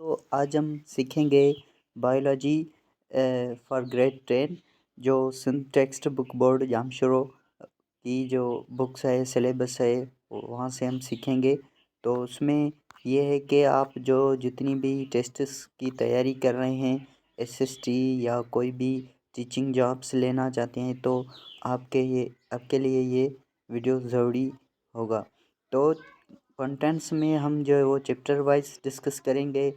तो आज हम सीखेंगे बायोलॉजी फॉर ग्रेड 10 जो टेक्स्ट बुक बोर्ड जामशोरो की जो बुक्स है सिलेबस है वहाँ से हम सीखेंगे। तो उसमें ये है कि आप जो जितनी भी टेस्ट्स की तैयारी कर रहे हैं एसएसटी या कोई भी टीचिंग जॉब्स लेना चाहते हैं तो आपके लिए ये वीडियो ज़रूरी होगा। तो कंटेंट्स में हम जो है वो चैप्टर वाइज डिस्कस करेंगे।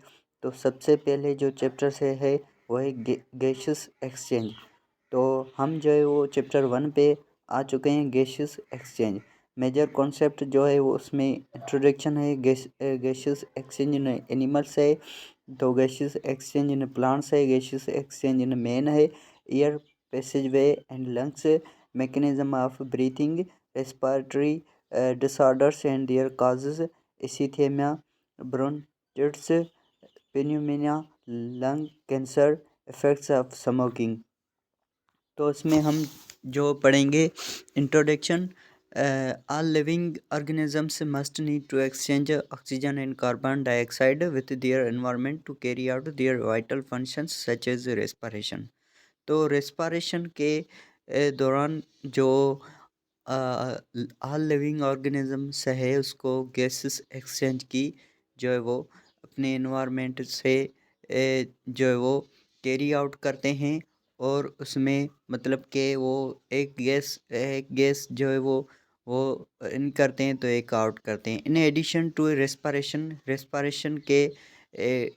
तो सबसे पहले जो चैप्टर से है वो है गैसेस एक्सचेंज। तो हम जो है वो चैप्टर 1 पे आ चुके हैं। गैसेस एक्सचेंज मेजर कॉन्सेप्ट जो है वो उसमें इंट्रोडक्शन है। गैसेस एक्सचेंज इन एनिमल्स है, तो गैसेस एक्सचेंज इन प्लांट्स है, गैसेस एक्सचेंज इन मैन है, air passage way and lungs, mechanism of breathing, respiratory disorders and their causes, erythema, bronchitis, pneumonia, lung cancer, effects of smoking। तो इसमें हम जो पढ़ेंगे introduction. all living organisms must need to exchange oxygen and carbon dioxide with their environment to carry out their vital functions such as respiration। तो respiration के दौरान जो all living organisms है उसको गैसेस एक्सचेंज की जो है वो अपने इन्वायरमेंट से जो है वो कैरी आउट करते हैं। और उसमें मतलब कि वो एक गैस जो है वो इन करते हैं तो एक आउट करते हैं। इन एडिशन टू रेस्पिरेशन के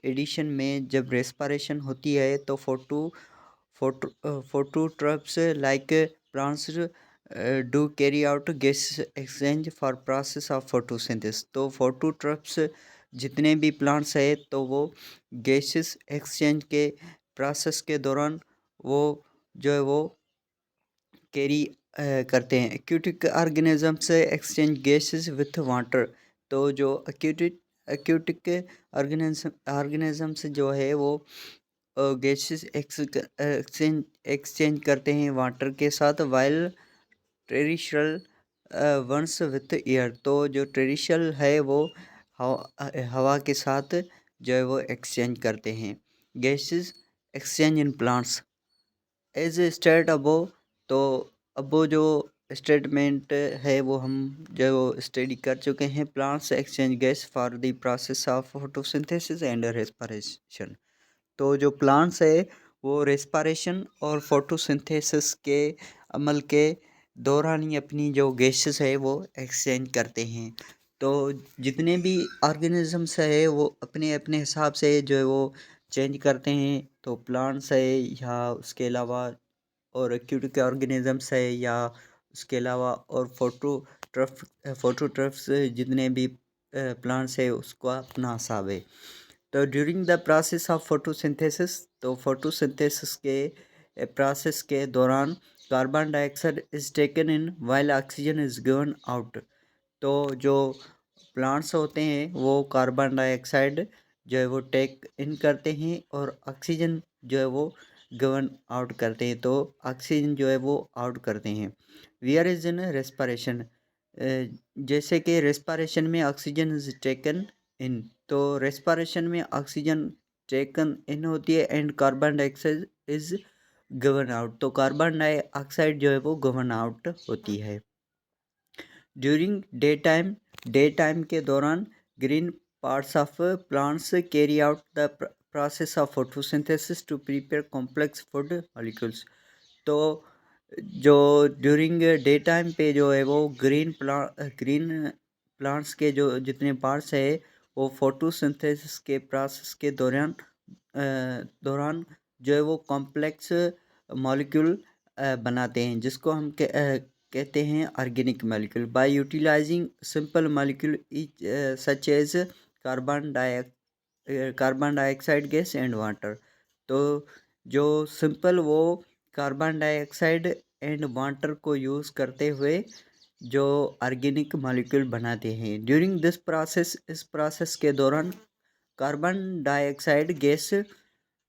एडिशन में जब रेस्पिरेशन होती है तो फोटोट्रॉप्स like plants do carry out gas exchange for process of photosynthesis. तो फोटोट्रॉप्स जितने भी प्लांट्स है तो वो गैसेस एक्सचेंज के प्रोसेस के दौरान वो जो है वो कैरी करते हैं। Aquatic organisms exchange gases with water. तो जो एक्यूटिक ऑर्गेनिजम्स जो है वो गैसेस एक्सचेंज करते हैं वाटर के साथ। While traditional ones with air. तो जो ट्रेडिशनल है वो हवा के साथ जो है वो एक्सचेंज करते हैं। Gases exchange in plants as state above. तो अबो जो स्टेटमेंट है वो हम जो स्टडी कर चुके हैं। Plants exchange gas for the process of photosynthesis and respiration. तो जो प्लांट्स है वो रेस्पिरेशन और फोटोसिंथेसिस के अमल के दौरान ही अपनी जो गैसेस है वो एक्सचेंज करते हैं। तो जितने भी ऑर्गेनिजम्स है वो अपने अपने हिसाब से जो है वो चेंज करते हैं। तो प्लांट्स है या उसके अलावा और एक्यूटिक ऑर्गेनिजम्स है या उसके अलावा और फोटोट्रफ्स जितने भी प्लांट्स है उसका अपना हिसाब है। तो during the process of photosynthesis, तो फोटोसिंथेसिस के प्रोसेस के दौरान carbon dioxide is taken in while oxygen is given out. तो जो प्लांट्स होते हैं वो कार्बन डाइऑक्साइड जो है वो टेक इन करते हैं और ऑक्सीजन जो है वो गिवन आउट करते हैं। तो ऑक्सीजन जो है वो आउट करते हैं। वेयर इज इन रेस्पिरेशन, जैसे कि रेस्पिरेशन में ऑक्सीजन इज टेकन इन। तो रेस्पिरेशन में ऑक्सीजन टेकन इन होती है and carbon dioxide is given out. तो कार्बन डाइऑक्साइड जो है वो गिवन आउट होती है। ड्यूरिंग डे टाइम के दौरान green parts of plants carry out the process of photosynthesis to prepare complex food molecules. तो जो ड्यूरिंग डे टाइम पे जो है वो ग्रीन प्लांट्स के जो जितने पार्ट्स है वो फोटोसिंथेसिस के प्रोसेस के दौरान जो है वो कॉम्प्लेक्स मॉलिक्यूल बनाते हैं जिसको हम कहते हैं organic molecule. By utilising simple molecule such as carbon dioxide gas and water. तो जो सिंपल वो कार्बन डाइऑक्साइड एंड वाटर को यूज़ करते हुए जो ऑर्गेनिक मॉलिक्यूल बनाते हैं। ड्यूरिंग दिस प्रोसेस, इस प्रोसेस के दौरान carbon dioxide gas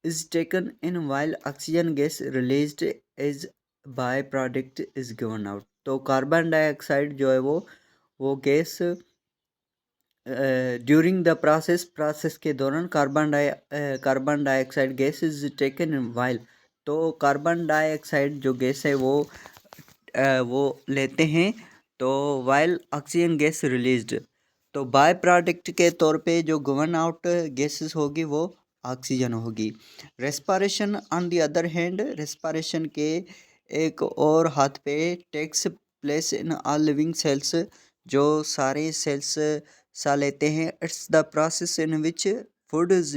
is taken in while oxygen gas released as by product is given out. तो कार्बन डाइऑक्साइड जो है वो गैस ड्यूरिंग द प्रोसेस के दौरान carbon dioxide gas is taken in while. तो कार्बन डाइऑक्साइड जो gas है वो लेते हैं, तो वाइल ऑक्सीजन गैस रिलीज्ड। तो बाय प्रोडक्ट के तौर पे जो गवन आउट गैसेस होगी वो ऑक्सीजन होगी। Respiration on the other hand, respiration के एक और हाथ पे takes place in all living cells, जो सारे सेल्स सा लेते हैं। It's the process in which food is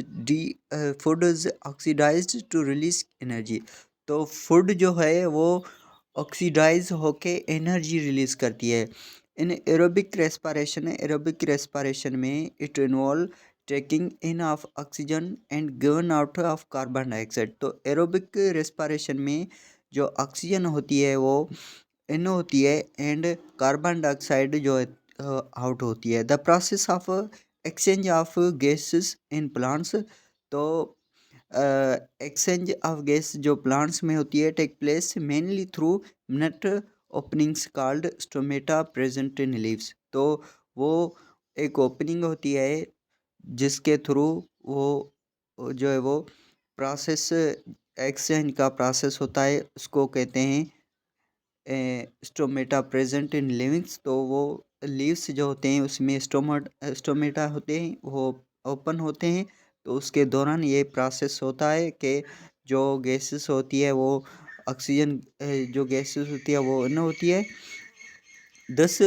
food is oxidised to release energy. तो फूड जो है वो ऑक्सीडाइज होके एनर्जी रिलीज करती है। इन एरोबिक रेस्पायरेशन में it involve taking in of oxygen and given out of carbon dioxide. तो aerobic respiration में जो ऑक्सीजन होती है वो इन होती है एंड कार्बन डाइऑक्साइड जो है आउट होती है। The process of exchange of gases in plants. तो एक्सचेंज ऑफ गैस जो प्लांट्स में होती है take place mainly through nut openings called stomata present in leaves. तो वो एक ओपनिंग होती है जिसके थ्रू वो जो है वो प्रोसेस एक्सचेंज का प्रोसेस होता है, उसको कहते हैं स्टोमेटा प्रेजेंट इन लिविंग्स। तो वो लीव्स जो होते हैं उसमें स्टोमेटा होते हैं, वो ओपन होते हैं। तो उसके दौरान ये प्रोसेस होता है कि जो गैसेस होती है वो ऑक्सीजन जो गैसेस होती है वो न होती है। Thus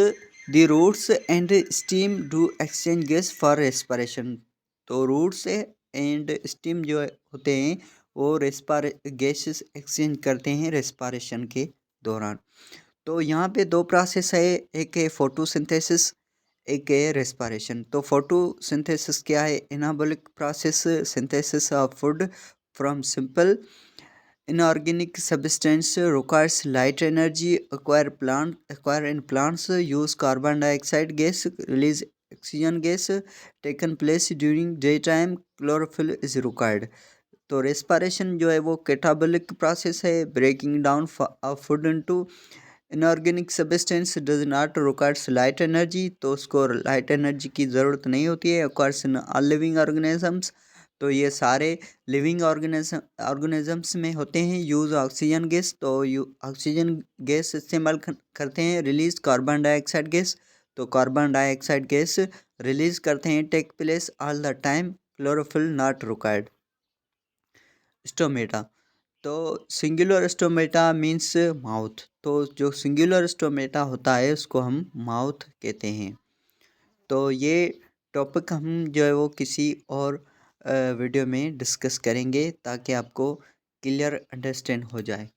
the roots and stem do exchange gas for respiration. तो रूट्स एंड स्टीम जो होते हैं वो गैसेस एक्सचेंज करते हैं रेस्पायरेशन के दौरान। तो यहाँ पे दो प्रोसेस है, एक है फोटोसिंथेसिस, एक है रेस्पायरेशन। तो फोटोसिंथेसिस क्या है? Anabolic process, synthesis of food from simple inorganic substance requires light energy acquire in plants use carbon dioxide gas release oxygen gas taken place during daytime chlorophyll is required। तो respiration जो है वो catabolic process है, breaking down food into inorganic substance does not requires light energy. तो उसको light energy की ज़रूरत नहीं होती है। Occurs in all living organisms. तो ये सारे लिविंग ऑर्गेनिजम्स में होते हैं। यूज़ ऑक्सीजन गैस, तो ऑक्सीजन गैस इस्तेमाल करते हैं। रिलीज कार्बन डाइऑक्साइड गैस, तो कार्बन डाइऑक्साइड गैस रिलीज करते हैं। Take place all the time chlorophyll not required. Stomata, तो सिंगुलर स्टोमेटा मीन्स माउथ। तो जो सिंगुलर स्टोमेटा होता है उसको हम माउथ कहते हैं। तो ये टॉपिक हम जो है वो किसी और वीडियो में डिस्कस करेंगे ताकि आपको क्लियर अंडरस्टैंड हो जाए।